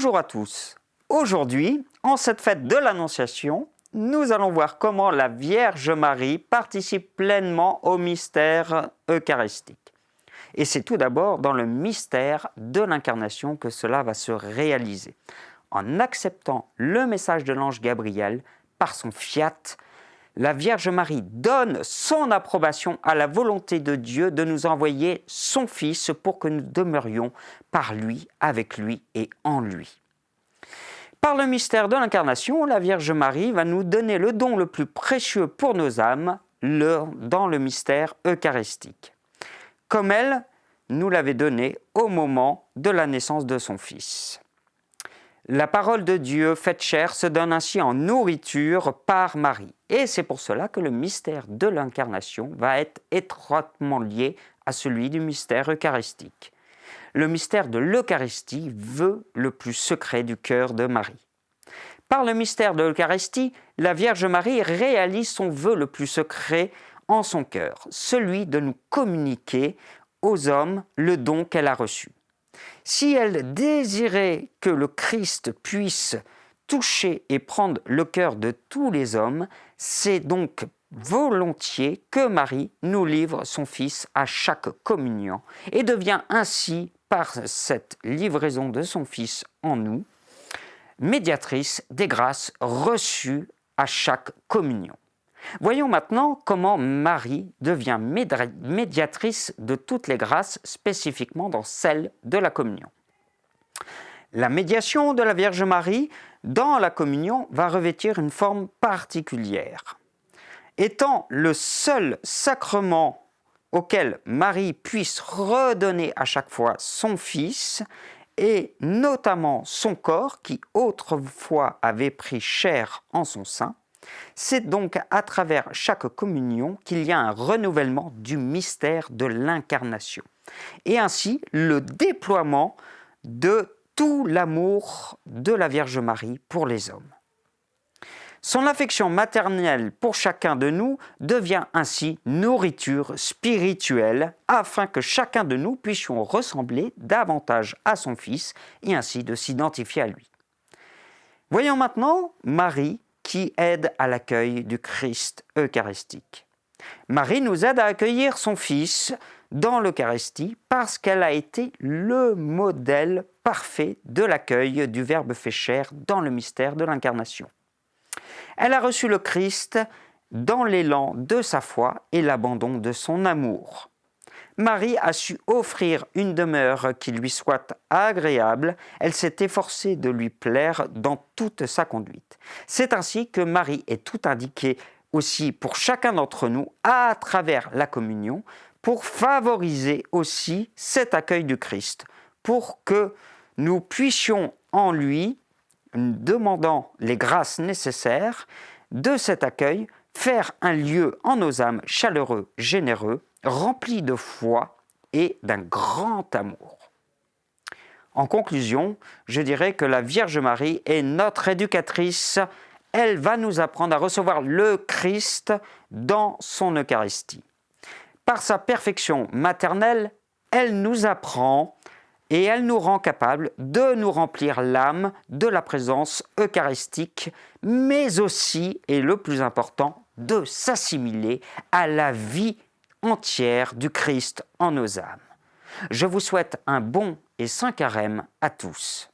Bonjour à tous. Aujourd'hui, en cette fête de l'Annonciation, nous allons voir comment la Vierge Marie participe pleinement au mystère eucharistique. Et c'est tout d'abord dans le mystère de l'Incarnation que cela va se réaliser. En acceptant le message de l'ange Gabriel par son fiat, la Vierge Marie donne son approbation à la volonté de Dieu de nous envoyer son Fils pour que nous demeurions par lui, avec lui et en lui. Par le mystère de l'Incarnation, la Vierge Marie va nous donner le don le plus précieux pour nos âmes dans le mystère eucharistique, comme elle nous l'avait donné au moment de la naissance de son Fils. La parole de Dieu faite chair se donne ainsi en nourriture par Marie. Et c'est pour cela que le mystère de l'Incarnation va être étroitement lié à celui du mystère eucharistique. Le mystère de l'Eucharistie veut le plus secret du cœur de Marie. Par le mystère de l'Eucharistie, la Vierge Marie réalise son vœu le plus secret en son cœur, celui de nous communiquer aux hommes le don qu'elle a reçu. Si elle désirait que le Christ puisse toucher et prendre le cœur de tous les hommes, c'est donc volontiers que Marie nous livre son Fils à chaque communion et devient ainsi, par cette livraison de son Fils en nous, médiatrice des grâces reçues à chaque communion. Voyons maintenant comment Marie devient médiatrice de toutes les grâces, spécifiquement dans celle de la communion. La médiation de la Vierge Marie dans la communion va revêtir une forme particulière. Étant le seul sacrement auquel Marie puisse redonner à chaque fois son Fils, et notamment son corps qui autrefois avait pris chair en son sein, c'est donc à travers chaque communion qu'il y a un renouvellement du mystère de l'Incarnation. Et ainsi, le déploiement de tout l'amour de la Vierge Marie pour les hommes. Son affection maternelle pour chacun de nous devient ainsi nourriture spirituelle afin que chacun de nous puissions ressembler davantage à son Fils et ainsi de s'identifier à lui. Voyons maintenant Marie qui aide à l'accueil du Christ eucharistique. Marie nous aide à accueillir son Fils dans l'Eucharistie parce qu'elle a été le modèle parfait de l'accueil du Verbe fait chair dans le mystère de l'Incarnation. Elle a reçu le Christ dans l'élan de sa foi et l'abandon de son amour. Marie a su offrir une demeure qui lui soit agréable, elle s'est efforcée de lui plaire dans toute sa conduite. C'est ainsi que Marie est tout indiquée aussi pour chacun d'entre nous à travers la communion, pour favoriser aussi cet accueil du Christ, pour que nous puissions en lui, demandant les grâces nécessaires de cet accueil, faire un lieu en nos âmes chaleureux, généreux, rempli de foi et d'un grand amour. En conclusion, je dirais que la Vierge Marie est notre éducatrice. Elle va nous apprendre à recevoir le Christ dans son Eucharistie. Par sa perfection maternelle, elle nous apprend et elle nous rend capable de nous remplir l'âme de la présence eucharistique, mais aussi, et le plus important, de s'assimiler à la vie entière du Christ en nos âmes. Je vous souhaite un bon et saint carême à tous.